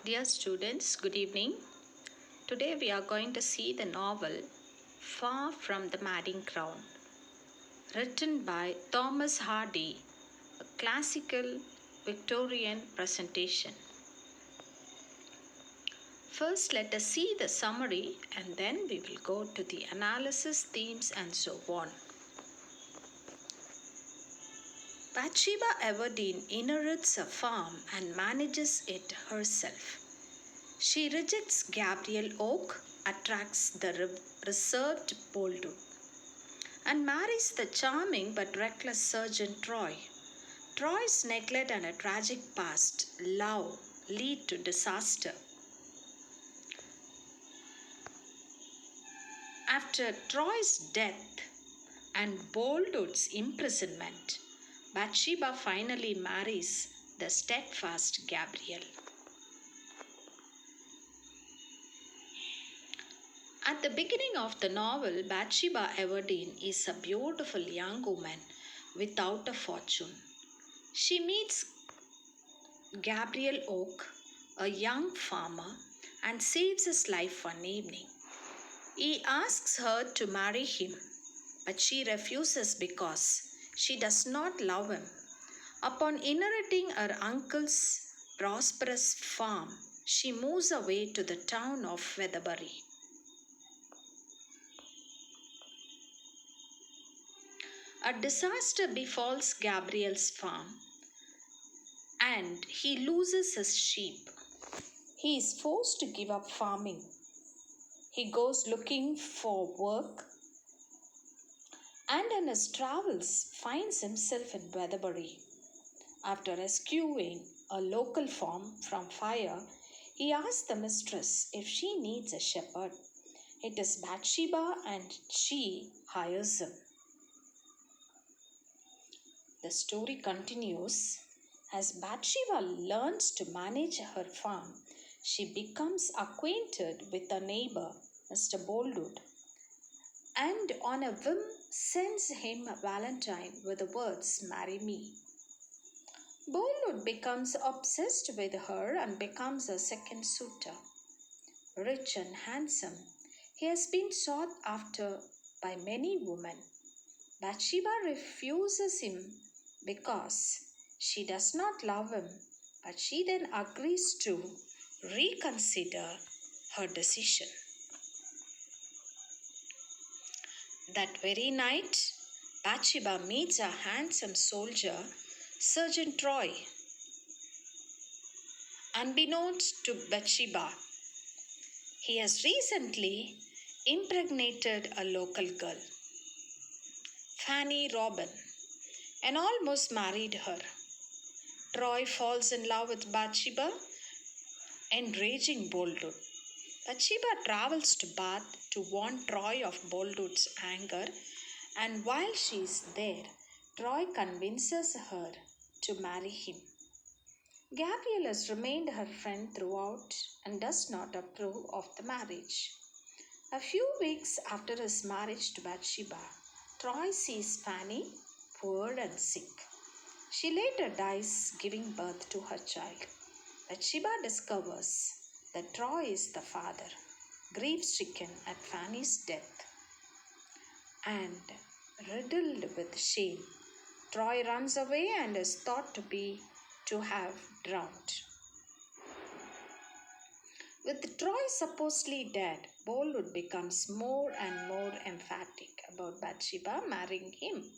Dear students, good evening. Today we are going to see the novel Far from the Madding Crowd, written by Thomas Hardy, a classical Victorian presentation. First, let us see the summary and then we will go to the analysis, themes, and so on. Bathsheba Everdeen inherits a farm and manages it herself. She rejects Gabriel Oak, attracts the reserved Boldu, and marries the charming but reckless Sergeant Troy. Troy's neglect and a tragic past love lead to disaster. After Troy's death and Boldwood's imprisonment, Bathsheba finally marries the steadfast Gabriel. At the beginning of the novel, Bathsheba Everdeen is a beautiful young woman without a fortune. She meets Gabriel Oak, a young farmer, and saves his life one evening. He asks her to marry him, but she refuses because she does not love him. Upon inheriting her uncle's prosperous farm, she moves away to the town of Weatherbury. A disaster befalls Gabriel's farm and he loses his sheep. He is forced to give up farming. He goes looking for work and in his travels finds himself in Weatherbury. After rescuing a local farm from fire, he asks the mistress if she needs a shepherd. It is Bathsheba and she hires him. The story continues. As Bathsheba learns to manage her farm, she becomes acquainted with a neighbor, Mr. Boldwood, and on a whim sends him a valentine with the words, "Marry me." Boldwood becomes obsessed with her and becomes a second suitor. Rich and handsome, he has been sought after by many women. Bathsheba refuses him because she does not love him, but she then agrees to reconsider her decision. That very night, Bathsheba meets a handsome soldier, Sergeant Troy. Unbeknownst to Bathsheba, he has recently impregnated a local girl, Fanny Robin, and almost married her. Troy falls in love with Bathsheba, enraging Boldwood. Bathsheba travels to Bath to warn Troy of Boldwood's anger, and while she is there, Troy convinces her to marry him. Gabriel has remained her friend throughout and does not approve of the marriage. A few weeks after his marriage to Bathsheba, Troy sees Fanny poor and sick. She later dies giving birth to her child. Bathsheba discovers that Troy is the father, grief-stricken at Fanny's death, and riddled with shame. Troy runs away and is thought to have drowned. With Troy supposedly dead, Boldwood becomes more and more emphatic about Bathsheba marrying him.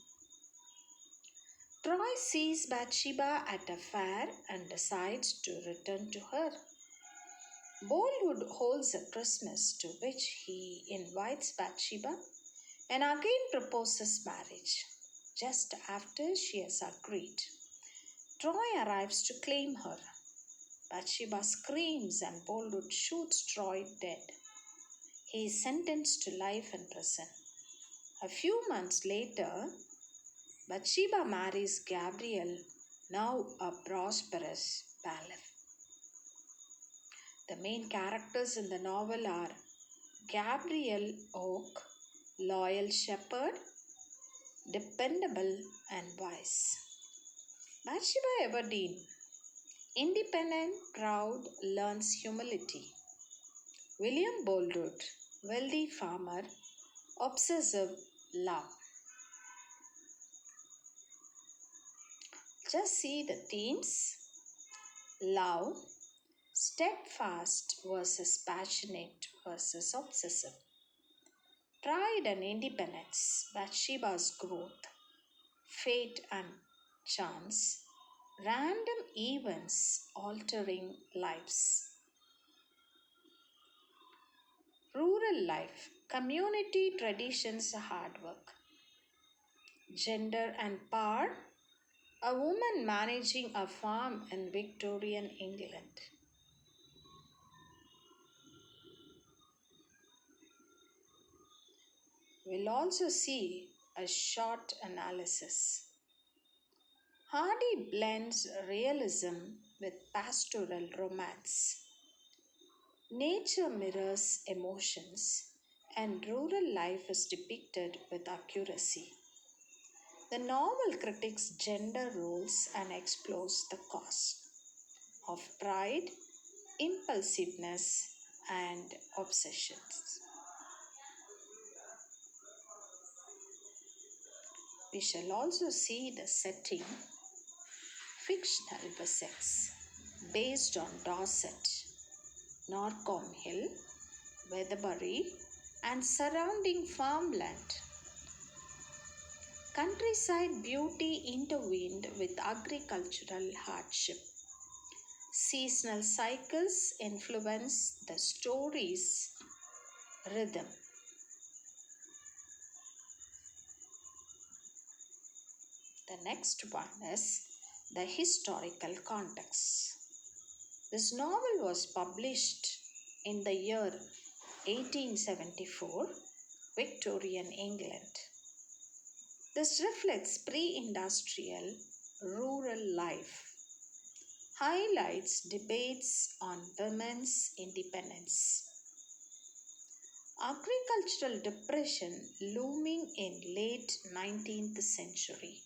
Troy sees Bathsheba at a fair and decides to return to her. Boldwood holds a Christmas to which he invites Bathsheba and again proposes marriage. Just after she has agreed, Troy arrives to claim her. Bathsheba screams and Boldwood shoots Troy dead. He is sentenced to life in prison. A few months later, Bathsheba marries Gabriel, now a prosperous bailiff. The main characters in the novel are Gabriel Oak, loyal shepherd, dependable and wise. Bathsheba Everdeen Independent, proud, learns humility. William Boldwood, wealthy farmer, obsessive love. Just see the themes: love, steadfast versus passionate versus obsessive, pride and independence, Bathsheba's growth, fate and chance, random events altering lives. Rural life, community traditions, hard work. Gender and power, a woman managing a farm in Victorian England. We'll also see a short analysis. Hardy blends realism with pastoral romance. Nature mirrors emotions, and rural life is depicted with accuracy. The novel critiques gender roles and explores the cost of pride, impulsiveness, and obsessions. We shall also see the setting: fictional Wessex, based on Dorset, Norcombe Hill, Weatherbury, and surrounding farmland. Countryside beauty intervened with agricultural hardship. Seasonal cycles influence the story's rhythm. The next one is the historical context. This novel was published in the year 1874, Victorian England. This reflects pre-industrial rural life, highlights debates on women's independence, agricultural depression looming in late 19th century.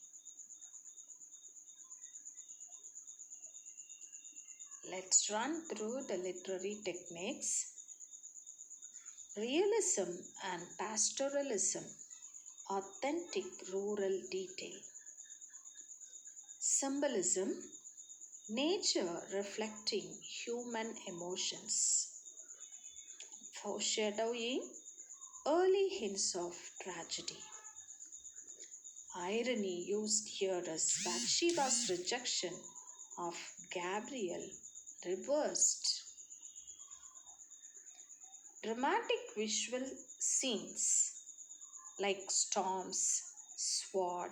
Let's run through the literary techniques. Realism and pastoralism, authentic rural detail. Symbolism, nature reflecting human emotions. Foreshadowing, early hints of tragedy. Irony used here is Bathsheba's rejection of Gabriel reversed. Dramatic visual scenes like storms, sword,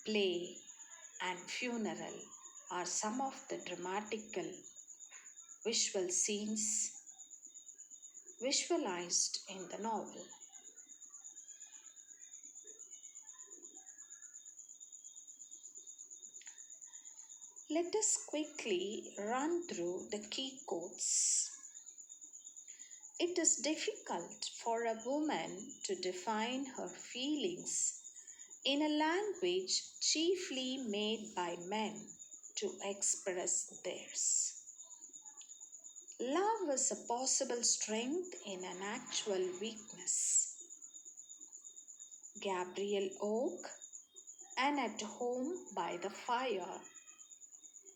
play, and funeral are some of the dramatical visual scenes visualized in the novel. Let us quickly run through the key quotes. It is difficult for a woman to define her feelings in a language chiefly made by men to express theirs. Love is a possible strength in an actual weakness. Gabriel Oak, and at home by the fire.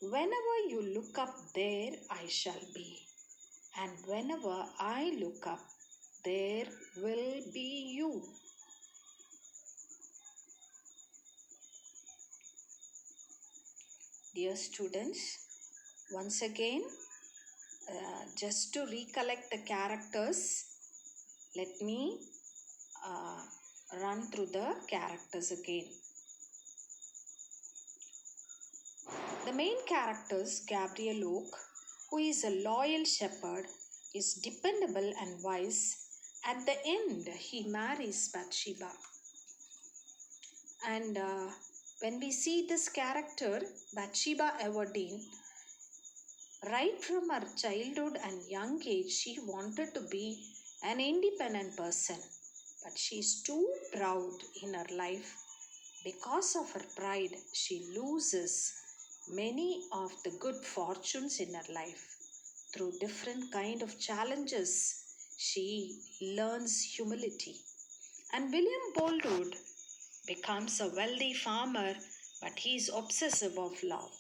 Whenever you look up, there I shall be, and whenever I look up, there will be you. Dear students, once again, just to recollect the characters, let me run through the characters again. The main characters, Gabriel Oak, who is a loyal shepherd, is dependable and wise. At the end, he marries Bathsheba. And when we see this character, Bathsheba Everdeen, right from her childhood and young age, she wanted to be an independent person. But she is too proud in her life. Because of her pride, she loses many of the good fortunes in her life. Through different kind of challenges, she learns humility. And William Boldwood becomes a wealthy farmer, but he is obsessive of love.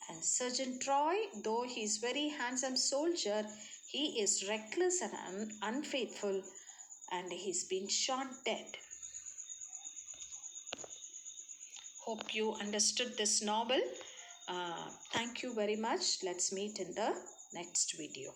And Sergeant Troy, though he is very handsome soldier, he is reckless and unfaithful, and he's been shot dead. Hope you understood this novel. Thank you very much. Let's meet in the next video.